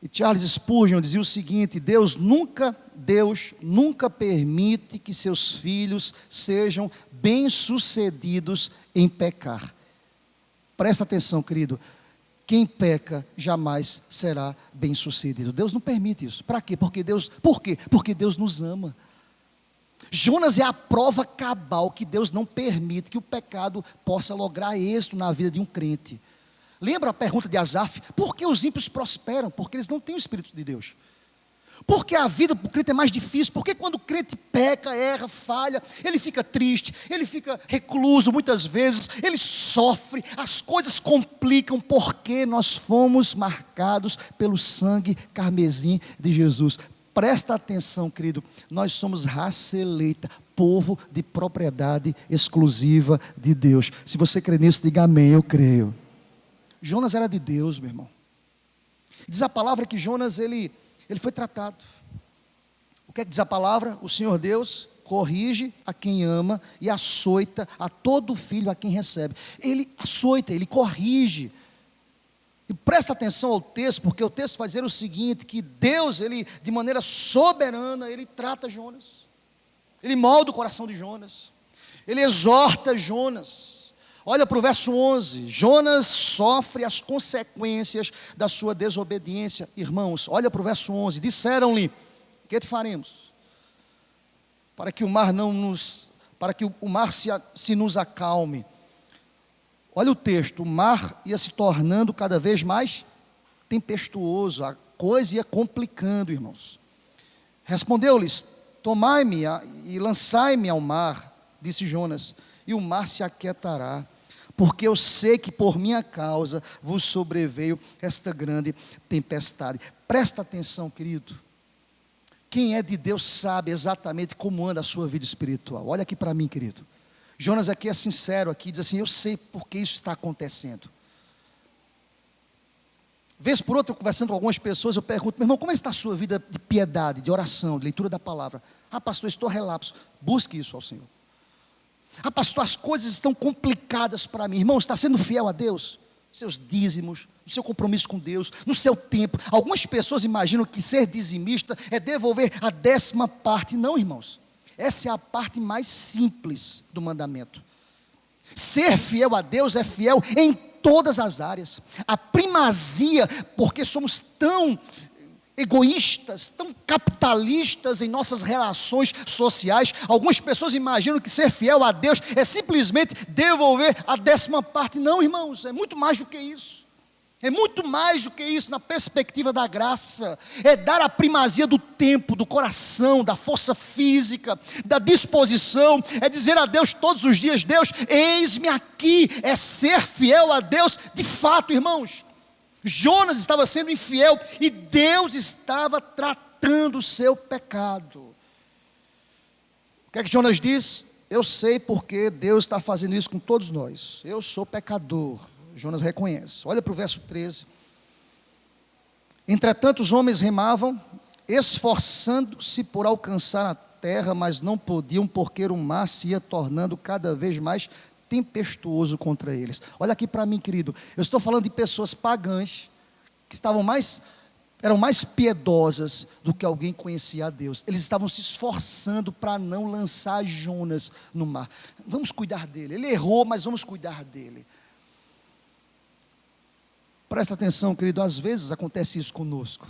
E Charles Spurgeon dizia o seguinte: Deus nunca permite que seus filhos sejam bem-sucedidos em pecar. Presta atenção, querido. Quem peca jamais será bem-sucedido. Deus não permite isso. Para quê? Por quê? Porque Deus nos ama. Jonas é a prova cabal que Deus não permite que o pecado possa lograr êxito na vida de um crente. Lembra a pergunta de Asaf? Por que os ímpios prosperam? Porque eles não têm o Espírito de Deus. Porque a vida para o crente é mais difícil. Porque quando o crente peca, erra, falha, ele fica triste, ele fica recluso muitas vezes, ele sofre, as coisas complicam, porque nós fomos marcados pelo sangue carmesim de Jesus. Presta atenção, querido, nós somos raça eleita, povo de propriedade exclusiva de Deus. Se você crê nisso, diga amém, eu creio. Jonas era de Deus, meu irmão. Diz a palavra que Jonas, ele foi tratado. O que é que diz a palavra? O Senhor Deus corrige a quem ama e açoita a todo filho a quem recebe. Ele açoita, ele corrige. E presta atenção ao texto, porque o texto vai dizer o seguinte, que Deus, ele, de maneira soberana, ele trata Jonas. Ele molda o coração de Jonas. Ele exorta Jonas. Olha para o verso 11. Jonas sofre as consequências da sua desobediência. Irmãos, olha para o verso 11. Disseram-lhe: que te faremos? Para que o mar se nos acalme. Olha o texto, o mar ia se tornando cada vez mais tempestuoso, a coisa ia complicando, irmãos. Respondeu-lhes: tomai-me e lançai-me ao mar, disse Jonas, e o mar se aquietará, porque eu sei que por minha causa vos sobreveio esta grande tempestade. Presta atenção, querido. Quem é de Deus sabe exatamente como anda a sua vida espiritual. Olha aqui para mim, querido. Jonas aqui é sincero, aqui diz assim: eu sei porque isso está acontecendo. Vez por outra, conversando com algumas pessoas, eu pergunto: meu irmão, como está a sua vida de piedade, de oração, de leitura da palavra? Ah, pastor, estou relapso. Busque isso ao Senhor. Ah, pastor, as coisas estão complicadas para mim. Irmão, está sendo fiel a Deus? Seus dízimos, no seu compromisso com Deus, no seu tempo. Algumas pessoas imaginam que ser dizimista é devolver a 10ª parte. Não, irmãos. Essa é a parte mais simples do mandamento. Ser fiel a Deus é fiel em todas as áreas. A primazia, porque somos tão egoístas, tão capitalistas em nossas relações sociais. Algumas pessoas imaginam que ser fiel a Deus é simplesmente devolver a 10ª parte. Não, irmãos, é muito mais do que isso. É muito mais do que isso na perspectiva da graça. É dar a primazia do tempo, do coração, da força física, da disposição. É dizer a Deus todos os dias: Deus, eis-me aqui. É ser fiel a Deus de fato, irmãos. Jonas estava sendo infiel e Deus estava tratando o seu pecado. O que é que Jonas diz? Eu sei porque Deus está fazendo isso com todos nós. Eu sou pecador. Jonas reconhece. Olha para o verso 13. Entretanto, os homens remavam, esforçando-se por alcançar a terra, mas não podiam, porque o mar se ia tornando cada vez mais tempestuoso contra eles. Olha aqui para mim, querido, eu estou falando de pessoas pagãs, que eram mais piedosas do que alguém conhecia a Deus. Eles estavam se esforçando para não lançar Jonas no mar. Vamos cuidar dele, ele errou, mas vamos cuidar dele. Presta atenção, querido, às vezes acontece isso conosco.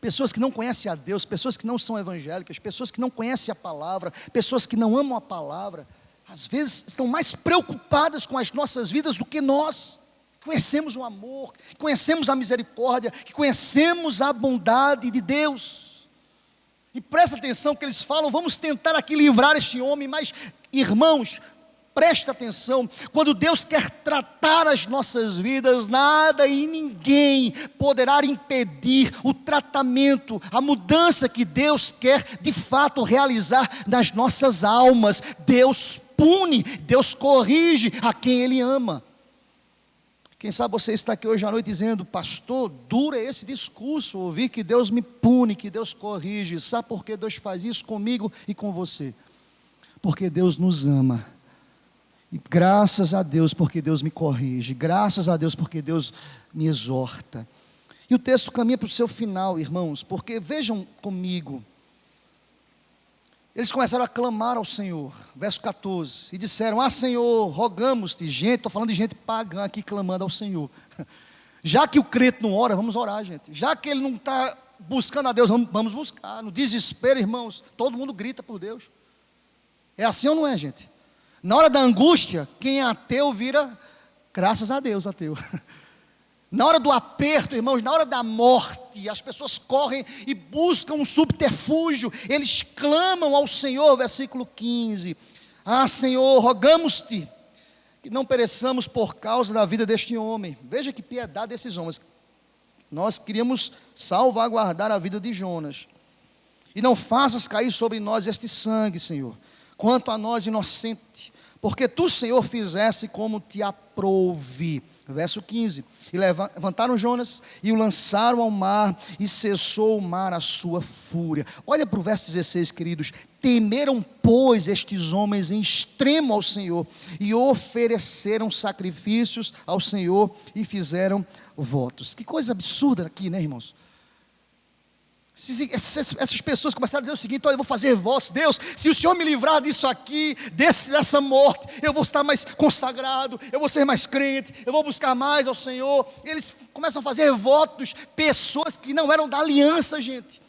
Pessoas que não conhecem a Deus, pessoas que não são evangélicas, pessoas que não conhecem a palavra, pessoas que não amam a palavra, às vezes estão mais preocupadas com as nossas vidas do que nós. Conhecemos o amor, conhecemos a misericórdia, que conhecemos a bondade de Deus. E presta atenção que eles falam, vamos tentar aqui livrar este homem, mas irmãos, presta atenção, quando Deus quer tratar as nossas vidas, nada e ninguém poderá impedir o tratamento, a mudança que Deus quer de fato realizar nas nossas almas. Deus pune, Deus corrige a quem Ele ama. Quem sabe você está aqui hoje à noite dizendo, pastor, dura esse discurso, ouvir que Deus me pune, que Deus corrige. Sabe por que Deus faz isso comigo e com você? Porque Deus nos ama. E graças a Deus porque Deus me corrige, graças a Deus porque Deus me exorta. E o texto caminha para o seu final, irmãos, porque vejam comigo, eles começaram a clamar ao Senhor, verso 14, e disseram, Senhor, rogamos-te, gente, estou falando de gente pagã aqui clamando ao Senhor, já que o crente não ora, vamos orar, gente, já que ele não está buscando a Deus, vamos buscar, no desespero, irmãos, todo mundo grita por Deus, é assim ou não é, gente? Na hora da angústia, quem é ateu vira, graças a Deus, ateu. Na hora do aperto, irmãos, na hora da morte, as pessoas correm e buscam um subterfúgio, eles clamam ao Senhor, versículo 15, Senhor, rogamos-te, que não pereçamos por causa da vida deste homem. Veja que piedade desses homens, nós queríamos salvaguardar a vida de Jonas, e não faças cair sobre nós este sangue, Senhor, quanto a nós inocente, porque tu, Senhor, fizeste como te aprouve. Verso 15, e levantaram Jonas, e o lançaram ao mar, e cessou o mar a sua fúria. Olha para o verso 16, queridos, temeram, pois, estes homens em extremo ao Senhor, e ofereceram sacrifícios ao Senhor, e fizeram votos. Que coisa absurda aqui, né, irmãos? Essas pessoas começaram a dizer o seguinte, olha, eu vou fazer votos, Deus, se o Senhor me livrar disso aqui, dessa morte, eu vou estar mais consagrado, eu vou ser mais crente, eu vou buscar mais ao Senhor. Eles começam a fazer votos, pessoas que não eram da aliança, gente.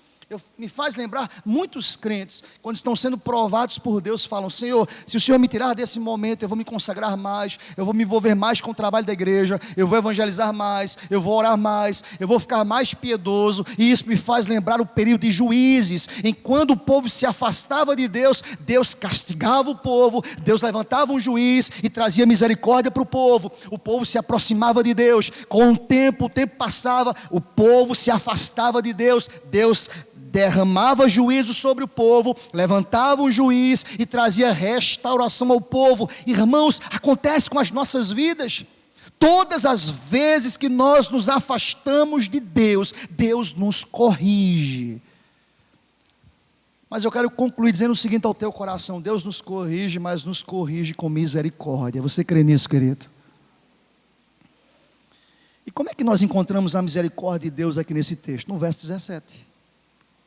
Me faz lembrar, muitos crentes, quando estão sendo provados por Deus, falam, Senhor, se o Senhor me tirar desse momento, eu vou me consagrar mais, eu vou me envolver mais com o trabalho da igreja, eu vou evangelizar mais, eu vou orar mais, eu vou ficar mais piedoso. E isso me faz lembrar o período de Juízes, em quando o povo se afastava de Deus, Deus castigava o povo, Deus levantava um juiz e trazia misericórdia para o povo se aproximava de Deus. Com o tempo passava, o povo se afastava de Deus, Deus derramava juízo sobre o povo, levantava um juiz e trazia restauração ao povo. Irmãos, acontece com as nossas vidas. Todas as vezes que nós nos afastamos de Deus, Deus nos corrige. Mas eu quero concluir dizendo o seguinte ao teu coração: Deus nos corrige, mas nos corrige com misericórdia. Você crê nisso, querido? E como é que nós encontramos a misericórdia de Deus aqui nesse texto? No verso 17.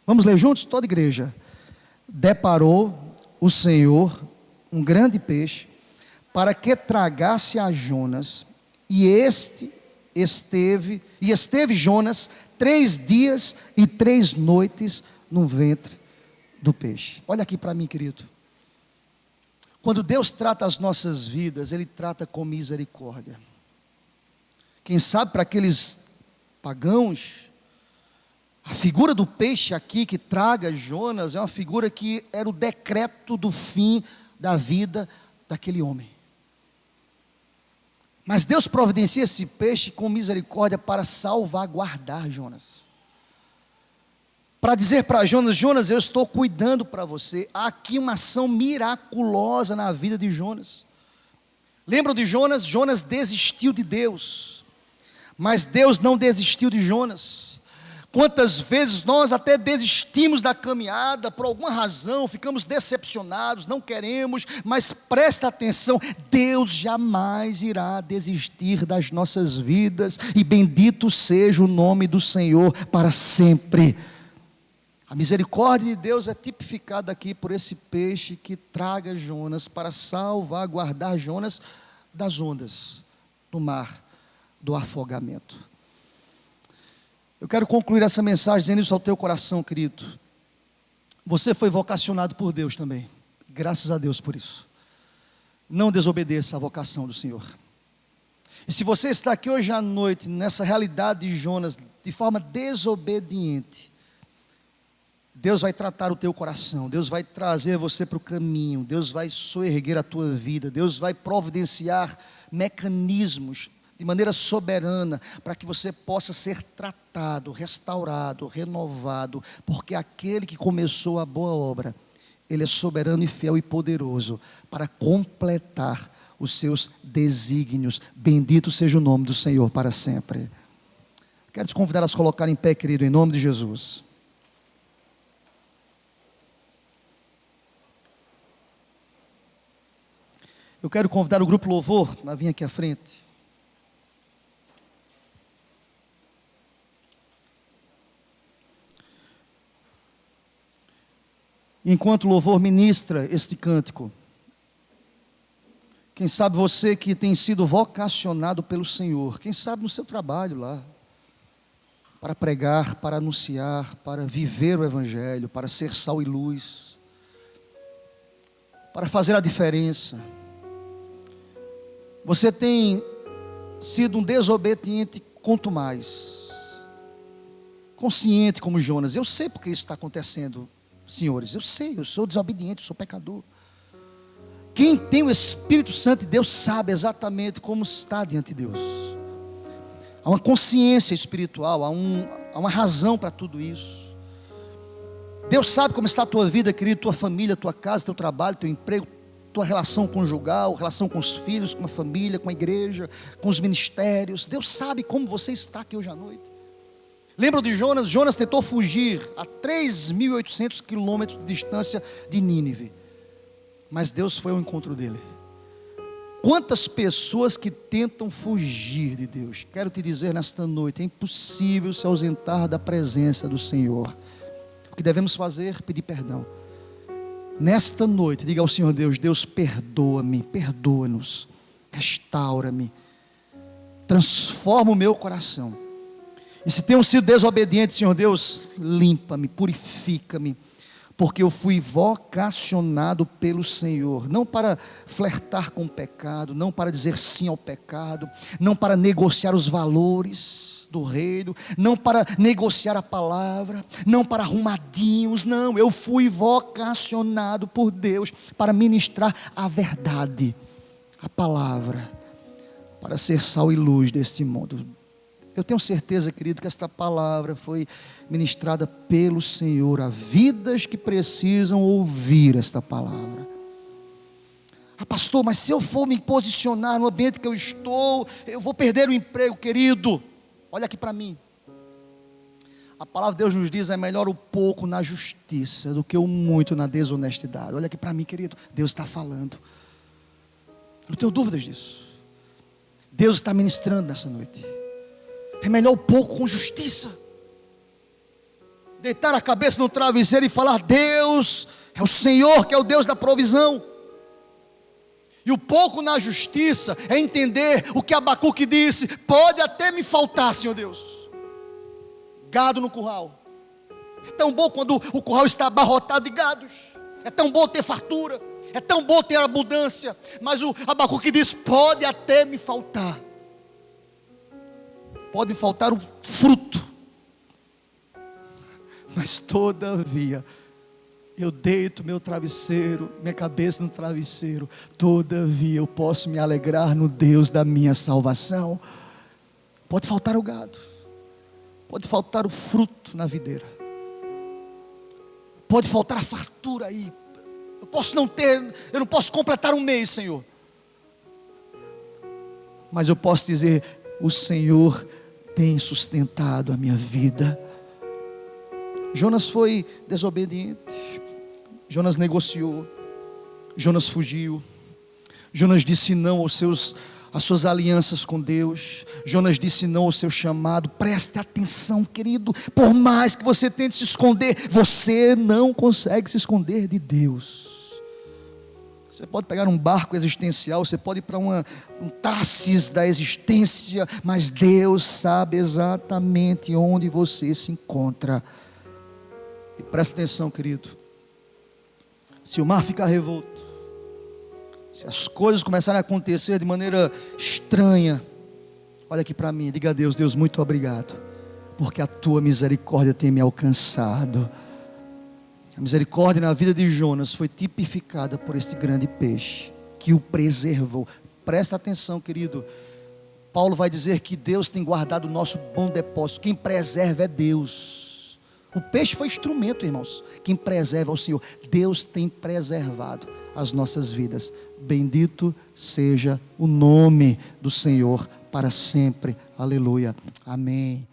Vamos ler juntos? Toda a igreja. Deparou o Senhor um grande peixe, para que tragasse a Jonas, e esteve Jonas 3 dias e 3 noites no ventre do peixe. Olha aqui para mim, querido. Quando Deus trata as nossas vidas, Ele trata com misericórdia. Quem sabe para aqueles pagãos, a figura do peixe aqui que traga Jonas é uma figura que era o decreto do fim da vida daquele homem. Mas Deus providencia esse peixe com misericórdia para salvaguardar Jonas. Para dizer para Jonas: Jonas, eu estou cuidando para você. Há aqui uma ação miraculosa na vida de Jonas. Lembram de Jonas? Jonas desistiu de Deus, mas Deus não desistiu de Jonas. Quantas vezes nós até desistimos da caminhada, por alguma razão, ficamos decepcionados, não queremos, mas presta atenção, Deus jamais irá desistir das nossas vidas, e bendito seja o nome do Senhor para sempre. A misericórdia de Deus é tipificada aqui por esse peixe que traga Jonas para salvaguardar Jonas das ondas, do mar, do afogamento. Eu quero concluir essa mensagem dizendo isso ao teu coração, querido. Você foi vocacionado por Deus também. Graças a Deus por isso. Não desobedeça à vocação do Senhor. E se você está aqui hoje à noite, nessa realidade de Jonas, de forma desobediente, Deus vai tratar o teu coração, Deus vai trazer você para o caminho, Deus vai soerguer a tua vida, Deus vai providenciar mecanismos de maneira soberana, para que você possa ser tratado, restaurado, renovado, porque aquele que começou a boa obra, Ele é soberano e fiel e poderoso, para completar os seus desígnios. Bendito seja o nome do Senhor para sempre. Quero te convidar a se colocar em pé, querido, em nome de Jesus. Eu quero convidar o grupo Louvor a vir aqui à frente. Enquanto o louvor ministra este cântico, quem sabe você que tem sido vocacionado pelo Senhor, quem sabe no seu trabalho lá, para pregar, para anunciar, para viver o Evangelho, para ser sal e luz, para fazer a diferença. Você tem sido um desobediente quanto mais, consciente como Jonas. Eu sei porque isso está acontecendo, senhores, eu sei, eu sou desobediente, eu sou pecador. Quem tem o Espírito Santo de Deus sabe exatamente como está diante de Deus. Há uma consciência espiritual, há uma razão para tudo isso. Deus sabe como está a tua vida, querido, tua família, tua casa, teu trabalho, teu emprego, tua relação conjugal, relação com os filhos, com a família, com a igreja, com os ministérios. Deus sabe como você está aqui hoje à noite. Lembra de Jonas? Jonas tentou fugir a 3.800 quilômetros de distância de Nínive, mas Deus foi ao encontro dele. Quantas pessoas que tentam fugir de Deus? Quero te dizer nesta noite, é impossível se ausentar da presença do Senhor. O que devemos fazer? Pedir perdão. Nesta noite, diga ao Senhor Deus: Deus, perdoa-me, perdoa-nos, restaura-me, transforma o meu coração. E se tenho sido desobediente, Senhor Deus, limpa-me, purifica-me, porque eu fui vocacionado pelo Senhor, não para flertar com o pecado, não para dizer sim ao pecado, não para negociar os valores do reino, não para negociar a palavra, não para arrumadinhos, não, eu fui vocacionado por Deus para ministrar a verdade, a palavra, para ser sal e luz deste mundo. Eu tenho certeza, querido, que esta palavra foi ministrada pelo Senhor a vidas que precisam ouvir esta palavra. Ah, pastor, mas se eu for me posicionar no ambiente que eu estou, eu vou perder o emprego, querido. Olha aqui para mim. A palavra de Deus nos diz: é melhor o pouco na justiça do que o muito na desonestidade. Olha aqui para mim, querido, Deus está falando. Não tenho dúvidas disso. Deus está ministrando nessa noite. É melhor o pouco com justiça. Deitar a cabeça no travesseiro e falar: Deus é o Senhor, que é o Deus da provisão. E o pouco na justiça é entender o que Abacuque disse: pode até me faltar, Senhor Deus, gado no curral. É tão bom quando o curral está abarrotado de gados. É tão bom ter fartura, é tão bom ter abundância. Mas o Abacuque diz: pode até me faltar, pode faltar o fruto, mas todavia eu deito meu travesseiro, minha cabeça no travesseiro, todavia eu posso me alegrar no Deus da minha salvação. Pode faltar o gado, pode faltar o fruto na videira, pode faltar a fartura aí, eu não posso completar um mês, Senhor, mas eu posso dizer: o Senhor tem sustentado a minha vida, Jonas foi desobediente, Jonas negociou, Jonas fugiu, Jonas disse não às suas alianças com Deus, Jonas disse não ao seu chamado. Preste atenção, querido, por mais que você tente se esconder, você não consegue se esconder de Deus. Você pode pegar um barco existencial, você pode ir para um Tarsis da existência, mas Deus sabe exatamente onde você se encontra. E presta atenção, querido, se o mar ficar revolto, se as coisas começarem a acontecer de maneira estranha, olha aqui para mim, diga a Deus: Deus, muito obrigado, porque a tua misericórdia tem me alcançado. A misericórdia na vida de Jonas foi tipificada por este grande peixe que o preservou. Presta atenção, querido, Paulo vai dizer que Deus tem guardado o nosso bom depósito. Quem preserva é Deus. O peixe foi instrumento, irmãos. Quem preserva é o Senhor. Deus tem preservado as nossas vidas. Bendito seja o nome do Senhor para sempre. Aleluia. Amém.